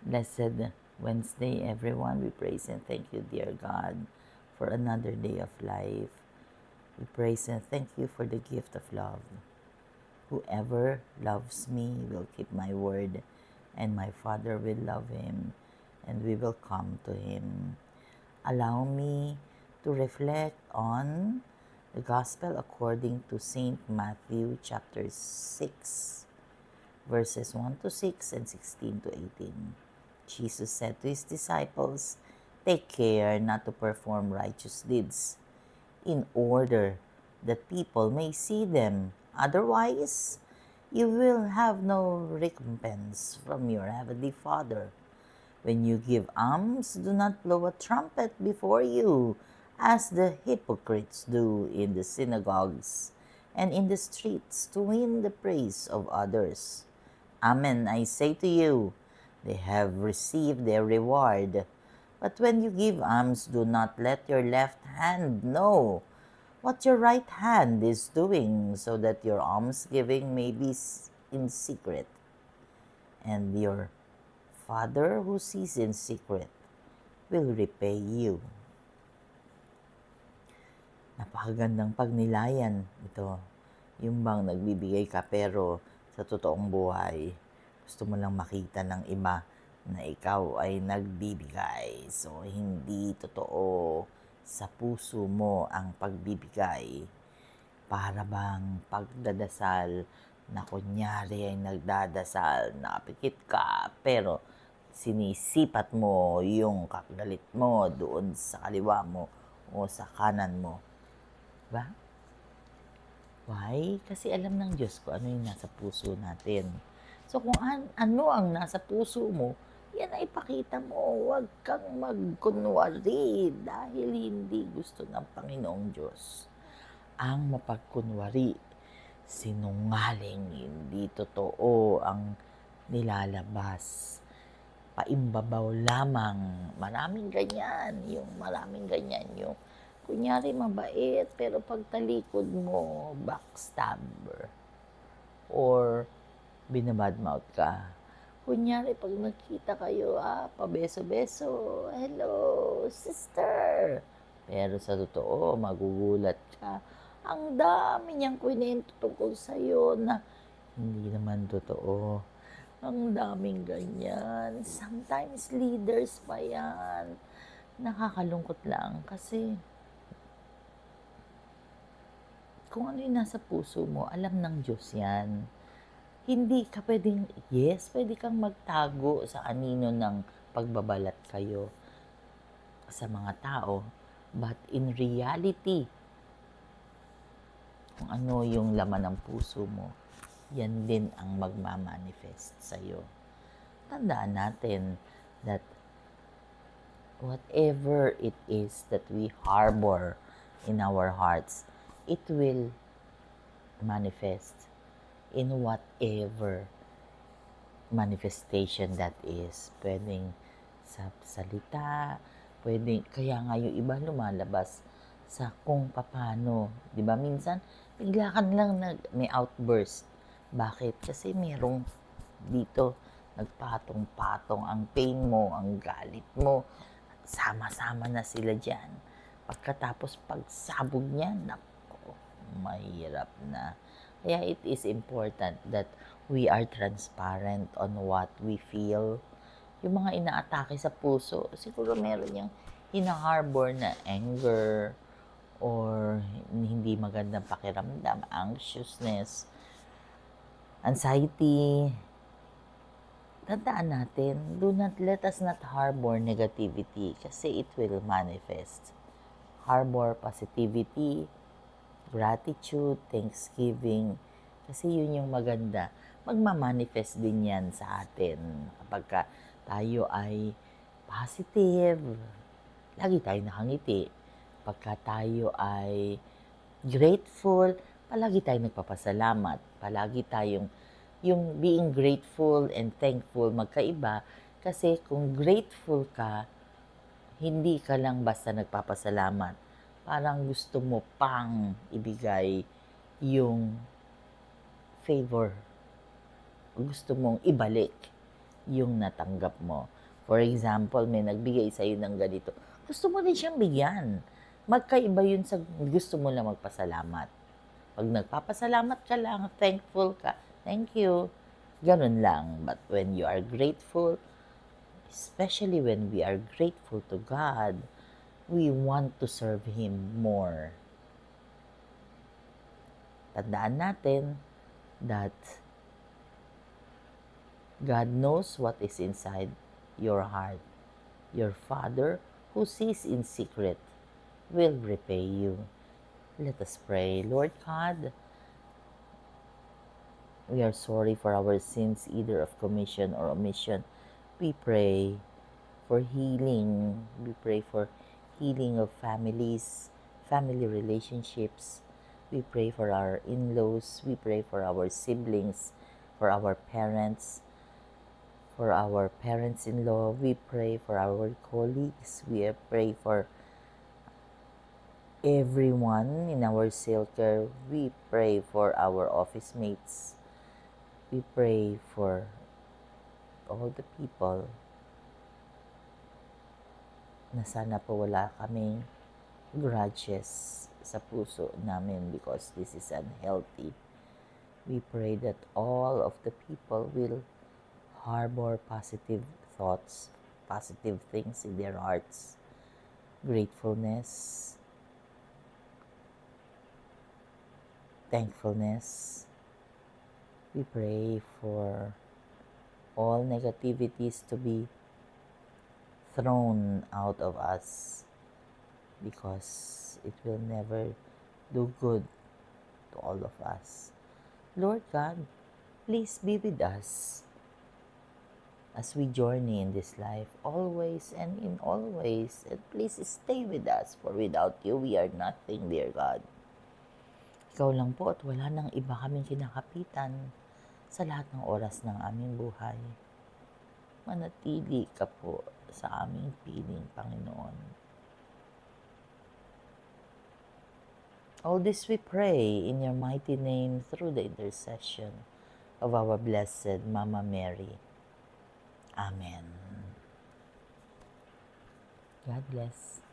Blessed Wednesday, everyone. We praise and thank you, dear God, for another day of life. We praise and thank you for the gift of love. Whoever loves me will keep my word, and my Father will love him, and we will come to him. Allow me to reflect on the Gospel according to St. Matthew chapter 6, verses 1 to 6 and 16 to 18. Jesus said to his disciples, "Take care not to perform righteous deeds in order that people may see them. Otherwise, you will have no recompense from your heavenly Father. When you give alms, do not blow a trumpet before you, as the hypocrites do in the synagogues and in the streets to win the praise of others. Amen, I say to you, they have received their reward. But when you give alms, do not let your left hand know what your right hand is doing, so that your almsgiving may be in secret. And your Father who sees in secret will repay you." Napakagandang pagnilayan ito. Yung bang nagbibigay ka pero sa totoong buhay, gusto mo lang makita ng iba na ikaw ay nagbibigay. So, hindi totoo sa puso mo ang pagbibigay. Para bang pagdadasal na kunyari ay nagdadasal, nakapikit ka, pero sinisipat mo yung kagalit mo doon sa kaliwa mo o sa kanan mo. Diba? Why? Kasi alam ng Diyos kung ano yung nasa puso natin. So kung ano ang nasa puso mo, yan ay ipakita mo. Huwag kang magkunwari dahil hindi gusto ng Panginoong Diyos ang mapagkunwari. Sinungaling, hindi totoo ang nilalabas. Paimbabaw lamang. Maraming ganyan. Yung kunyari mabait, pero pagtalikod mo, backstabber. Or binabadmouth ka. Kunyari, pag nakita kayo, pabeso-beso, "Hello, sister." Pero sa totoo, magugulat ka. Ang dami niyang kwento tungkol sa'yo na hindi naman totoo. Ang daming ganyan. Sometimes leaders pa yan. Nakakalungkot lang kasi kung ano yung nasa puso mo, alam ng Diyos yan. Hindi ka pwedeng, pwede kang magtago sa anino ng pagbabalat kayo sa mga tao. But in reality, kung ano yung laman ng puso mo, yan din ang magmamanifest sa'yo. Tandaan natin that whatever it is that we harbor in our hearts, it will manifest in whatever manifestation that is. Pwedeng sa salita, pwedeng, kaya nga yung iba lumalabas sa kung papano. Diba minsan, bigla ka lang may outburst. Bakit? Kasi merong dito, nagpatong-patong ang pain mo, ang galit mo. Sama-sama na sila dyan. Pagkatapos pagsabog niya, nako, mahirap na. Kaya it is important that we are transparent on what we feel. Yung mga inaatake sa puso, siguro meron yung hina-harbor na anger or hindi magandang pakiramdam, anxiousness, anxiety. Tandaan natin, do not let us not harbor negativity kasi it will manifest. Harbor positivity, gratitude, thanksgiving, kasi yun yung maganda. Magmamanifest din yan sa atin. Kapag tayo ay positive, lagi tayo nakangiti. Pagka tayo ay grateful, palagi tayong nagpapasalamat. Palagi tayong, yung being grateful and thankful, magkaiba. Kasi kung grateful ka, hindi ka lang basta nagpapasalamat. Parang gusto mo pang ibigay yung favor. Gusto mong ibalik yung natanggap mo. For example, may nagbigay sa'yo ng ganito. Gusto mo rin siyang bigyan. Magkaiba yun sa gusto mo lang magpasalamat. Pag nagpapasalamat ka lang, thankful ka, thank you, ganun lang. But when you are grateful, especially when we are grateful to God, we want to serve Him more. Tandaan natin that God knows what is inside your heart. Your Father, who sees in secret, will repay you. Let us pray. Lord God, we are sorry for our sins, either of commission or omission. We pray for healing. We pray for healing of families, family relationships. We pray for our in-laws. We pray for our siblings, for our parents, for our parents-in-law. We pray for our colleagues. We pray for everyone in our circle. We pray for our office mates. We pray for all the people na sana po wala kaming grudges sa puso namin because this is unhealthy. We pray that all of the people will harbor positive thoughts, positive things in their hearts, gratefulness, thankfulness. We pray for all negativities to be thrown out of us because it will never do good to all of us. Lord God, please be with us as we journey in this life always and in all ways. And please stay with us, for without you, we are nothing, dear God. Ikaw lang po at wala nang iba kaming kinakapitan sa lahat ng oras ng aming buhay. Manatili ka po sa aming piling, Panginoon. All this we pray in your mighty name through the intercession of our blessed Mama Mary. Amen. God bless.